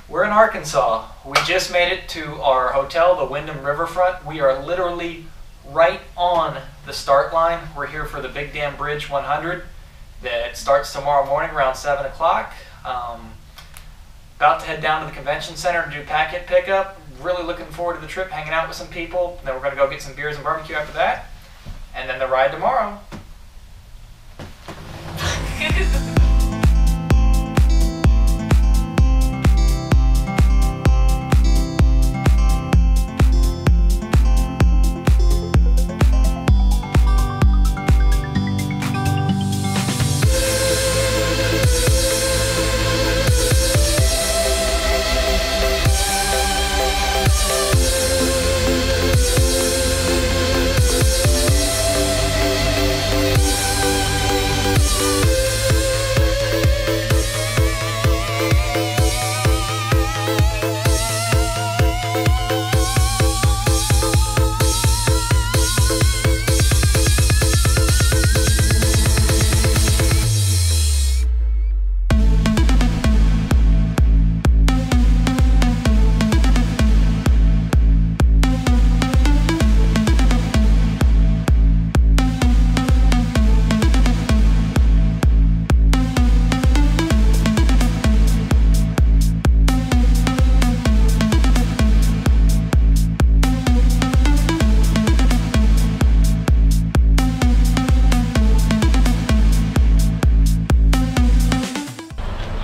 We're in Arkansas. We just made it to our hotel, the Wyndham Riverfront. We are literally right on the start line. We're here for the Big Dam Bridge 100 that starts tomorrow morning around 7 o'clock. About to head down to the convention center to do packet pickup. Really looking forward to the trip, hanging out with some people. Then we're going to go get some beers and barbecue after that. And then the ride tomorrow.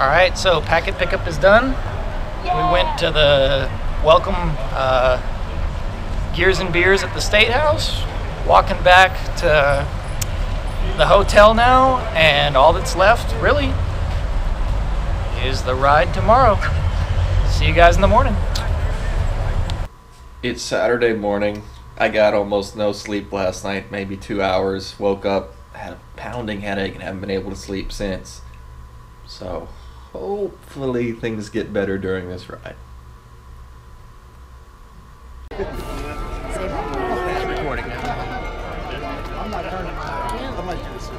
Alright, so packet pickup is done. We went to the welcome Gears and Beers at the State House. Walking back to the hotel now, and all that's left, really, is the ride tomorrow. See you guys in the morning. It's Saturday morning. I got almost no sleep last night, maybe 2 hours. Woke up, had a pounding headache, and haven't been able to sleep since. So hopefully things get better during this ride. It's recording now. I'm not turning. I might do this.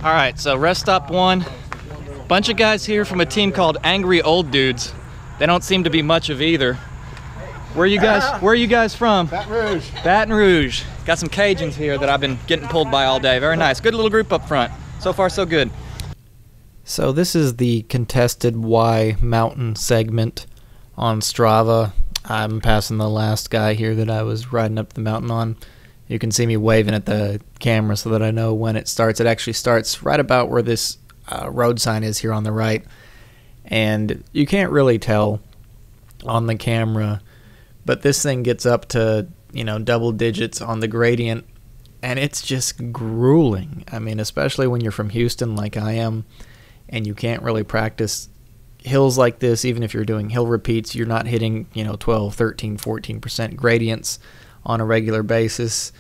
All right, so rest stop one. Bunch of guys here from a team called Angry Old Dudes. They don't seem to be much of either. Where are you guys from? Baton Rouge. Baton Rouge. Got some Cajuns here that I've been getting pulled by all day. Very nice. Good little group up front. So far, so good. So this is the contested Y mountain segment on Strava. I'm passing the last guy here that I was riding up the mountain on. You can see me waving at the camera so that I know when it starts. It actually starts right about where this road sign is here on the right. And you can't really tell on the camera, but this thing gets up to, you know, double digits on the gradient, and it's just grueling. I mean, especially when you're from Houston like I am, and you can't really practice hills like this. Even if you're doing hill repeats, you're not hitting, you know, 12, 13, 14% gradients on a regular basis.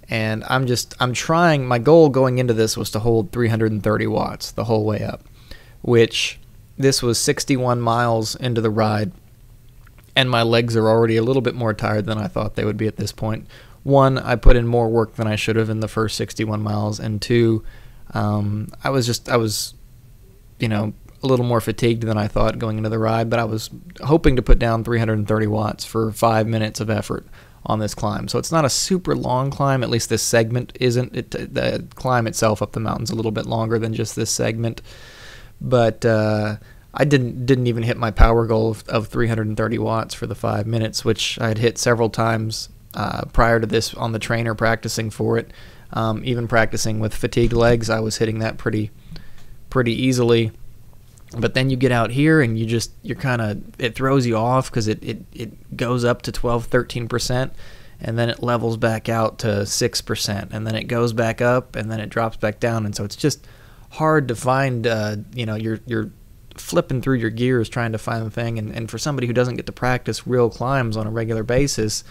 And I'm trying, my goal going into this was to hold 330 watts the whole way up, which this was 61 miles into the ride, and my legs are already a little bit more tired than I thought they would be at this point. One, I put in more work than I should have in the first 61 miles, and two, I was, you know, a little more fatigued than I thought going into the ride, but I was hoping to put down 330 watts for 5 minutes of effort on this climb. So it's not a super long climb, at least this segment isn't. The climb itself up the mountain's a little bit longer than just this segment, but I didn't even hit my power goal of 330 watts for the 5 minutes, which I had hit several times prior to this on the trainer practicing for it. Even practicing with fatigued legs, I was hitting that pretty easily. But then you get out here and you're kind of, it throws you off because it goes up to 12-13%, and then it levels back out to 6%, and then it goes back up, and then it drops back down. And so it's just hard to find, you know, you're flipping through your gears trying to find the thing. And for somebody who doesn't get to practice real climbs on a regular basis,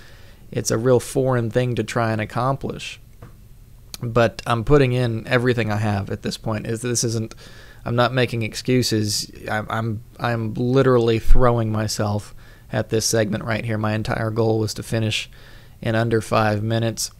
it's a real foreign thing to try and accomplish. But I'm putting in everything I have at this point. I'm not making excuses. I'm literally throwing myself at this segment right here. My entire goal was to finish in under 5 minutes,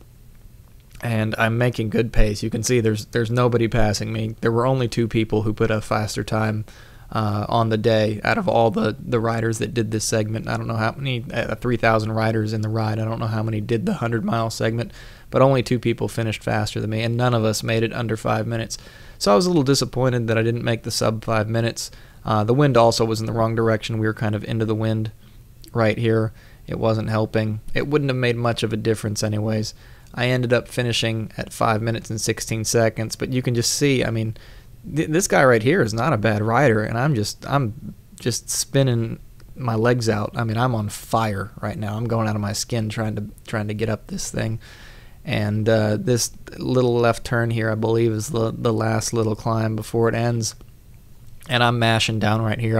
and I'm making good pace. You can see there's nobody passing me. There were only 2 people who put a faster time on the day out of all the riders that did this segment. I don't know how many, 3,000 riders in the ride. I don't know how many did the 100-mile segment, but only 2 people finished faster than me, and none of us made it under 5 minutes. So I was a little disappointed that I didn't make the sub 5 minutes. The wind also was in the wrong direction. We were kind of into the wind right here. It wasn't helping. It wouldn't have made much of a difference anyways. I ended up finishing at 5 minutes and 16 seconds, but you can just see, I mean, this guy right here is not a bad rider, and I'm just spinning my legs out. I mean, I'm on fire right now. I'm going out of my skin trying to get up this thing. And this little left turn here, I believe, is the last little climb before it ends. And I'm mashing down right here.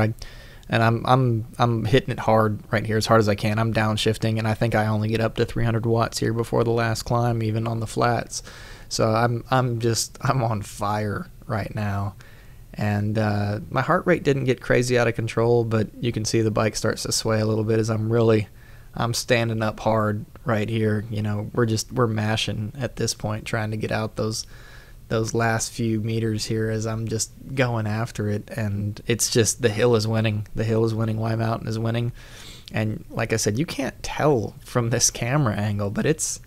I'm hitting it hard right here, as hard as I can. I'm downshifting, and I think I only get up to 300 watts here before the last climb, even on the flats. So I'm on fire right now. And my heart rate didn't get crazy out of control, but you can see the bike starts to sway a little bit as I'm standing up hard right here. You know, we're mashing at this point, trying to get out those last few meters here as I'm just going after it. And it's just, the hill is winning. The hill is winning. Y Mountain is winning. And like I said, you can't tell from this camera angle, but it's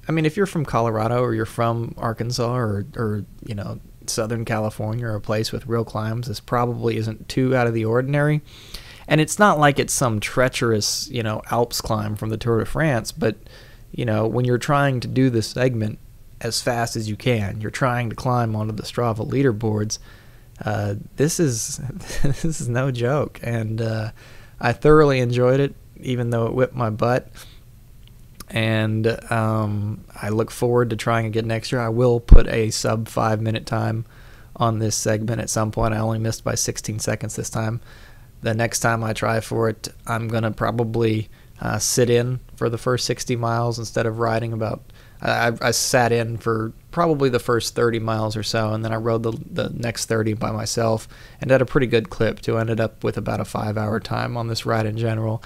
I mean, if you're from Colorado or you're from Arkansas or you know, Southern California or a place with real climbs, this probably isn't too out of the ordinary. And it's not like it's some treacherous, you know, Alps climb from the Tour de France, but, you know, when you're trying to do this segment as fast as you can, you're trying to climb onto the Strava leaderboards, this is no joke. And I thoroughly enjoyed it, even though it whipped my butt. And I look forward to trying again next year. I will put a sub 5 minute time on this segment at some point. I only missed by 16 seconds this time. The next time I try for it, I'm going to probably sit in for the first 60 miles instead of riding about. I sat in for probably the first 30 miles or so, and then I rode the next 30 by myself and had a pretty good clip too. I ended up with about a 5-hour time on this ride in general,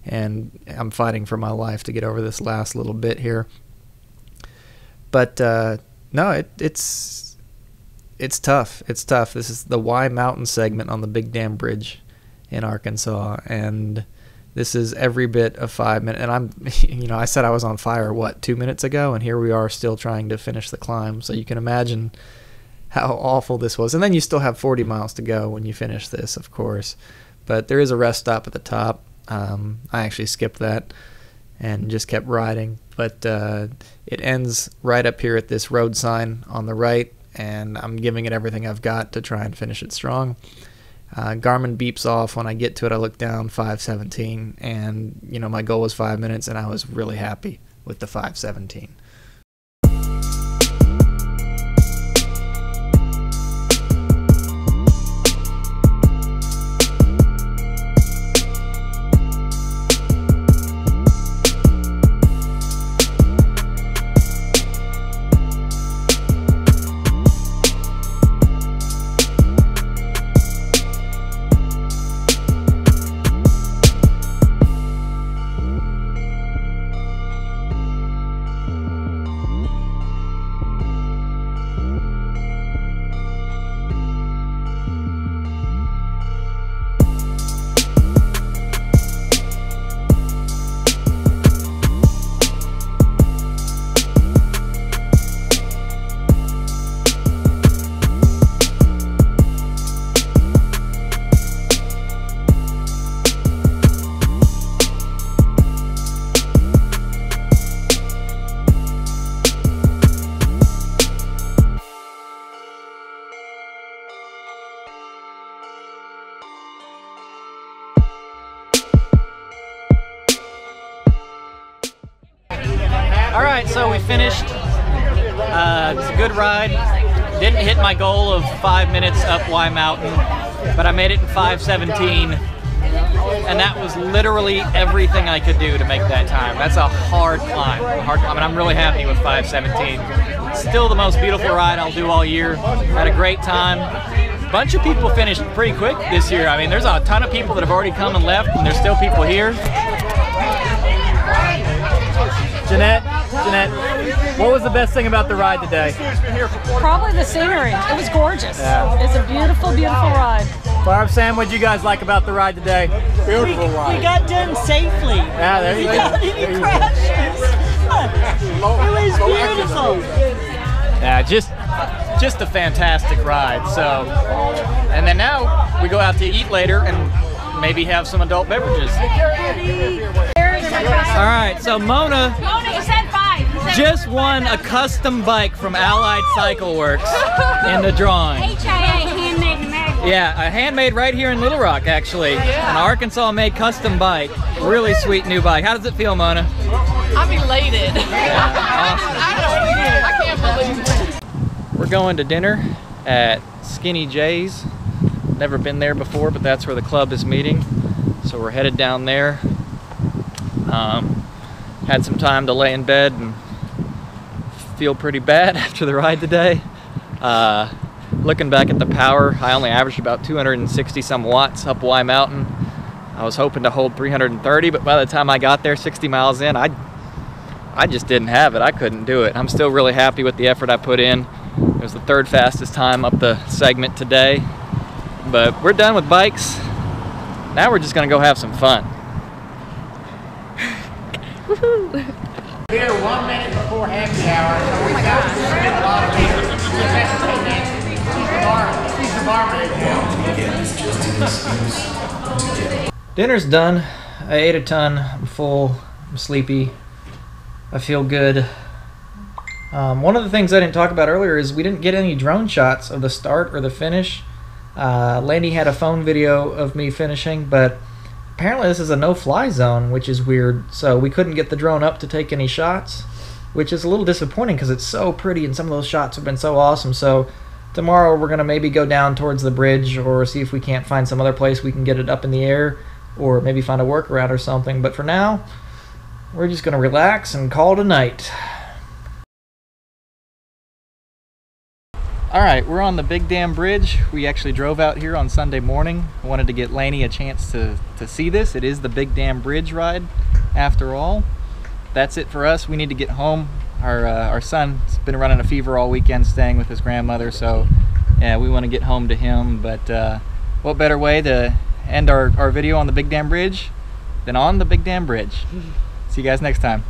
and I'm fighting for my life to get over this last little bit here. But no, it's tough. It's tough. This is the Y Mountain segment on the Big Dam Bridge in Arkansas, and this is every bit of 5 minutes. And I'm, you know, I said I was on fire, 2 minutes ago, and here we are still trying to finish the climb. So you can imagine how awful this was. And then you still have 40 miles to go when you finish this, of course. But there is a rest stop at the top. I actually skipped that and just kept riding. But it ends right up here at this road sign on the right, and I'm giving it everything I've got to try and finish it strong. Garmin beeps off when I get to it. I look down, 5:17, and you know, my goal was 5 minutes, and I was really happy with the 5:17. right, so we finished. It's a good ride. Didn't hit my goal of 5 minutes up Y Mountain, but I made it in 5:17, and that was literally everything I could do to make that time. That's a hard climb, and I'm really happy with 5:17. Still the most beautiful ride I'll do all year. Had a great time. Bunch of people finished pretty quick this year. I mean, there's a ton of people that have already come and left, and there's still people here. Jeanette, what was the best thing about the ride today? Probably the scenery. It was gorgeous. Yeah. It's a beautiful, beautiful ride. Barb, Sam, what did you guys like about the ride today? Beautiful ride. We got done safely. Yeah, there you go. Without any crashes. It was beautiful. Yeah, just a fantastic ride. So, and then now we go out to eat later and maybe have some adult beverages. All right, so Mona You said 5. just won a custom bike from Allied Cycle Works in the drawing. HIA, handmade in America. Yeah, a handmade right here in Little Rock, actually. An Arkansas-made custom bike. Really sweet new bike. How does it feel, Mona? I'm elated. Awesome. I can't believe it. We're going to dinner at Skinny J's. Never been there before, but that's where the club is meeting. So we're headed down there. Had some time to lay in bed and feel pretty bad after the ride today. Looking back at the power, I only averaged about 260 some watts up Y Mountain. I was hoping to hold 330, but by the time I got there 60 miles in, I just didn't have it. I couldn't do it. I'm still really happy with the effort I put in. It was the 3rd fastest time up the segment today. But we're done with bikes. Now we're just gonna go have some fun. Here 1 minute before happy hour, so we got to spend a lot of people. She's the barman. Dinner's done. I ate a ton. I'm full. I'm sleepy. I feel good. One of the things I didn't talk about earlier is we didn't get any drone shots of the start or the finish. Landy had a phone video of me finishing, but apparently this is a no-fly zone, which is weird, so we couldn't get the drone up to take any shots, which is a little disappointing because it's so pretty and some of those shots have been so awesome. So tomorrow we're going to maybe go down towards the bridge or see if we can't find some other place we can get it up in the air, or maybe find a workaround or something. But for now, we're just going to relax and call it a night. Alright, we're on the Big Dam Bridge. We actually drove out here on Sunday morning. I wanted to get Laney a chance to see this. It is the Big Dam Bridge ride, after all. That's it for us. We need to get home. Our son's been running a fever all weekend, staying with his grandmother, so yeah, we want to get home to him. But what better way to end our video on the Big Dam Bridge than on the Big Dam Bridge? See you guys next time.